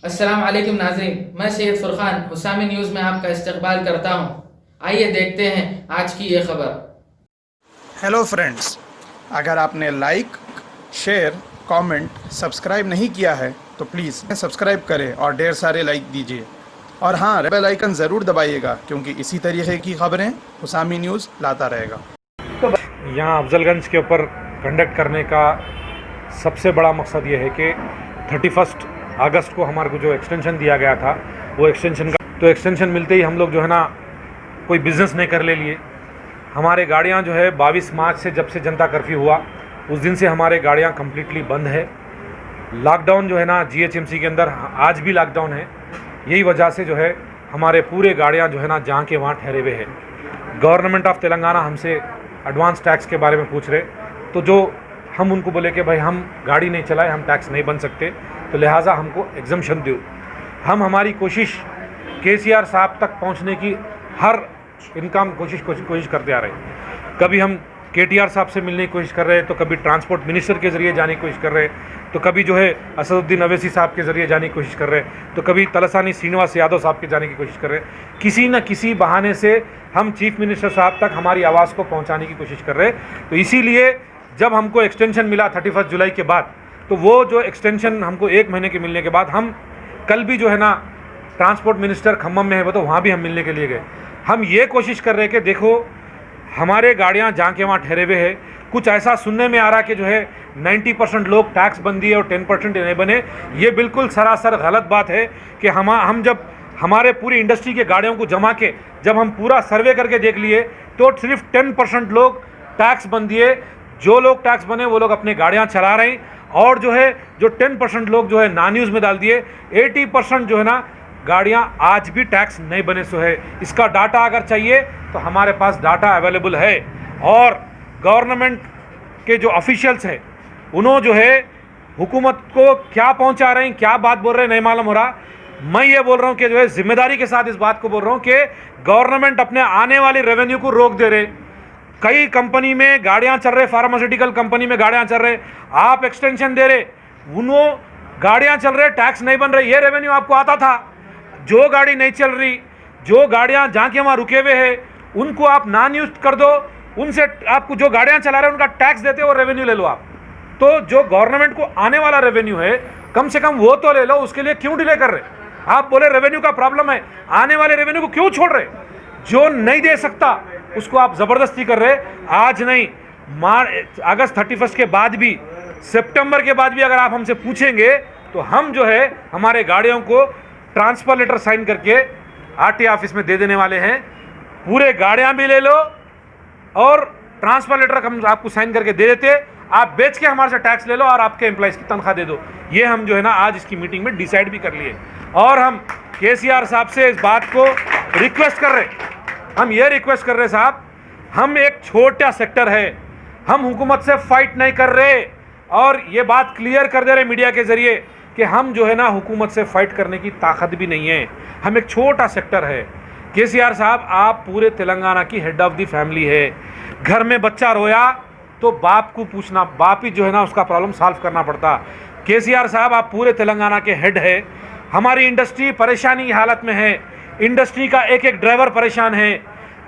अस्सलाम वालेकुम नाज़रीन, मैं सैयद फुरकान हुसामी न्यूज़ में आपका इस्तकबाल करता हूँ। आइए देखते हैं आज की ये खबर। हेलो फ्रेंड्स, अगर आपने लाइक, शेयर, कमेंट, सब्सक्राइब नहीं किया है तो प्लीज़ सब्सक्राइब करें और ढेर सारे लाइक दीजिए। और हाँ, बेल आइकन ज़रूर दबाइएगा क्योंकि इसी तरीके की खबरें हुसामी न्यूज़ लाता रहेगा। यहाँ अफजलगंज के ऊपर कंडक्ट करने का सबसे बड़ा मकसद ये है कि 31 अगस्त को हमारे को जो एक्सटेंशन दिया गया था वो एक्सटेंशन मिलते ही हम लोग जो है ना कोई बिज़नेस नहीं कर ले लिए। हमारे गाड़ियाँ जो है 22 मार्च से जब से जनता कर्फ्यू हुआ उस दिन से हमारे गाड़ियाँ कम्प्लीटली बंद है। लॉकडाउन जो है ना जीएचएमसी के अंदर आज भी लॉकडाउन है। यही वजह से जो है हमारे पूरे गाड़ियाँ जो है ना जहाँ के वहाँ ठहरे हुए हैं। गवर्नमेंट ऑफ तेलंगाना हमसे एडवांस टैक्स के बारे में पूछ रहे, तो जो हम उनको बोले कि भाई हम गाड़ी नहीं चलाए, हम टैक्स नहीं बन सकते, तो लिहाजा हमको एग्जम्पशन दो। हम हमारी कोशिश केसीआर साहब तक पहुंचने की हर इनकाम कोशिश करते आ रहे हैं। कभी हम केटीआर साहब से मिलने की कोशिश कर रहे हैं, तो कभी ट्रांसपोर्ट मिनिस्टर के ज़रिए जाने की कोशिश कर रहे हैं, तो कभी जो है असदुद्दीन अवैसी साहब के ज़रिए जाने की कोशिश कर रहे हैं, तो कभी तलसानी श्रीनिवास यादव साहब के जाने की कोशिश कर रहे हैं। किसी न किसी बहाने से हम चीफ मिनिस्टर साहब तक हमारी आवाज़ को पहुँचाने की कोशिश कर रहे हैं। तो इसीलिए जब हमको एक्सटेंशन मिला 31 जुलाई के बाद, तो वो जो एक्सटेंशन हमको 1 महीने के मिलने के बाद हम कल भी जो है ना ट्रांसपोर्ट मिनिस्टर खम्मम में है, वो तो वहाँ भी हम मिलने के लिए गए। हम ये कोशिश कर रहे हैं कि देखो हमारे गाड़ियाँ जहाँ के वहाँ ठहरे हुए हैं। कुछ ऐसा सुनने में आ रहा कि जो है 90% लोग टैक्स बन दिए और 10% नहीं बने। ये बिल्कुल सरासर गलत बात है कि हम जब हमारे पूरी इंडस्ट्री के गाड़ियों को जमा के जब हम पूरा सर्वे करके देख लिए तो सिर्फ 10% लोग टैक्स बन दिए। जो लोग टैक्स बने वो लोग अपने गाड़ियाँ चला रहे हैं, और जो है जो 10% लोग जो है नॉन यूज़ में डाल दिए। 80% जो है ना गाड़ियाँ आज भी टैक्स नहीं बने सो है। इसका डाटा अगर चाहिए तो हमारे पास डाटा अवेलेबल है। और गवर्नमेंट के जो ऑफिशियल्स हैं उन्होंने जो है हुकूमत को क्या पहुंचा रहे हैं, क्या बात बोल रहे हैं, नहीं मालूम हो रहा। मैं ये बोल रहा हूँ कि जो है जिम्मेदारी के साथ इस बात को बोल रहा हूँ कि गवर्नमेंट अपने आने वाली रेवेन्यू को रोक दे रहे। कई कंपनी में गाड़ियाँ चल रहे, फार्मास्यूटिकल कंपनी में गाड़ियाँ चल रहे, आप एक्सटेंशन दे रहे, उन्होंने गाड़ियाँ चल रहे, टैक्स नहीं बन रहे, ये रेवेन्यू आपको आता था। जो गाड़ी नहीं चल रही, जो गाड़ियाँ जहाँ के वहाँ रुके हुए हैं, उनको आप नॉन यूज कर दो। उनसे आपको जो गाड़ियाँ चला रहे हैं उनका टैक्स देते हो और रेवेन्यू ले लो आप। तो जो गवर्नमेंट को आने वाला रेवेन्यू है कम से कम वो तो ले लो, उसके लिए क्यों डिले कर रहे? आप बोले रेवेन्यू का प्रॉब्लम है, आने वाले रेवेन्यू को क्यों छोड़ रहे? जो नहीं दे सकता उसको आप ज़बरदस्ती कर रहे। आज नहीं, अगस्त 31 के बाद भी, सितंबर के बाद भी अगर आप हमसे पूछेंगे तो हम जो है हमारे गाड़ियों को ट्रांसफर लेटर साइन करके आरटीए ऑफिस में दे देने वाले हैं। पूरे गाड़ियां भी ले लो और ट्रांसफर लेटर हम आपको साइन करके दे देते, आप बेच के हमारे से टैक्स ले लो और आपके एम्प्लॉइज की तनख्वाह दे दो। ये हम जो है ना आज इसकी मीटिंग में डिसाइड भी कर लिए। और हम केसीआर साहब से इस बात को रिक्वेस्ट कर रहे, हम ये रिक्वेस्ट कर रहे साहब, हम एक छोटा सेक्टर है, हम हुकूमत से फाइट नहीं कर रहे, और ये बात क्लियर कर दे रहे मीडिया के जरिए कि हम जो है ना हुकूमत से फाइट करने की ताकत भी नहीं है। हम एक छोटा सेक्टर है। केसीआर साहब, आप पूरे तेलंगाना की हेड ऑफ द फैमिली है। घर में बच्चा रोया तो बाप को पूछना, बाप ही जो है ना उसका प्रॉब्लम सॉल्व करना पड़ता। केसीआर साहब, आप पूरे तेलंगाना के हेड है। हमारी इंडस्ट्री परेशानी की हालत में है। इंडस्ट्री का एक एक ड्राइवर परेशान है।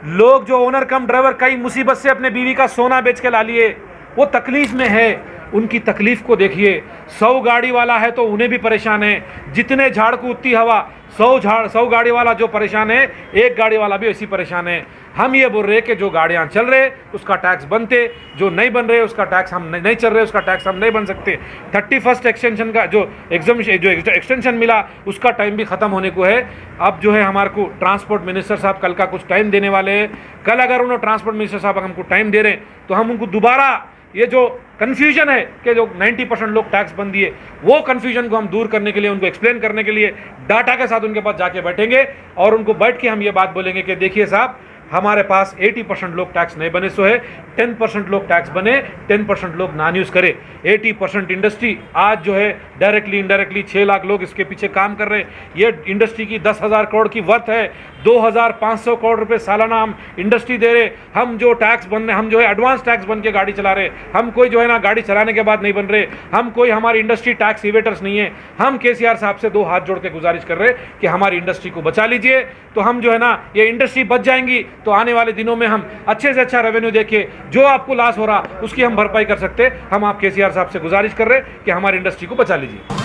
लोग जो ओनर कम ड्राइवर कई मुसीबत से अपने बीवी का सोना बेच के ला लिए, वो तकलीफ में है। उनकी तकलीफ को देखिए। 100 गाड़ी वाला है तो उन्हें भी परेशान है। जितने झाड़ को उतनी हवा, 100 गाड़ी वाला जो परेशान है, एक गाड़ी वाला भी ऐसी परेशान है। हम ये बोल रहे कि जो गाड़ियाँ चल रहे उसका टैक्स बनते, जो नहीं बन रहे उसका टैक्स हम नहीं चल रहे उसका टैक्स हम नहीं बन सकते। 31 एक्सटेंशन का जो एक्सटेंशन मिला उसका टाइम भी ख़त्म होने को है। अब जो है हमारे को ट्रांसपोर्ट मिनिस्टर साहब कल का कुछ टाइम देने वाले हैं। कल अगर उन्होंने ट्रांसपोर्ट मिनिस्टर साहब हमको टाइम दे रहे हैं तो हम उनको दोबारा ये जो कन्फ्यूजन है कि जो 90% लोग टैक्स बन दिए, वो कन्फ्यूजन को हम दूर करने के लिए, उनको एक्सप्लेन करने के लिए डाटा के साथ उनके पास जाके बैठेंगे और उनको बैठ के हम ये बात बोलेंगे कि देखिए साहब, हमारे पास 80% लोग टैक्स नहीं बने सो है, 10% लोग टैक्स बने, 10% लोग नॉन यूज़ करे। 80% इंडस्ट्री आज जो है डायरेक्टली इनडायरेक्टली 6 लाख लोग इसके पीछे काम कर रहे हैं। ये इंडस्ट्री की 10,000 करोड़ की वर्थ है, 2,500 करोड़ रुपए सालाना हम इंडस्ट्री दे रहे। हम जो टैक्स बन रहे, हम जो है एडवांस टैक्स बन के गाड़ी चला रहे, हम कोई जो है ना गाड़ी चलाने के बाद नहीं बन रहे, हम कोई हमारी इंडस्ट्री टैक्स इवेटर्स नहीं है। हम केसीआर साहब से 2 हाथ जोड़ के गुजारिश कर रहे कि हमारी इंडस्ट्री को बचा लीजिए, तो हम जो है ना ये इंडस्ट्री बच जाएंगी, तो आने वाले दिनों में हम अच्छे से अच्छा रेवेन्यू देके जो आपको लॉस हो रहा उसकी हम भरपाई कर सकते। हम आप केसीआर साहब से गुजारिश कर रहे कि हमारी इंडस्ट्री को बचा लीजिए।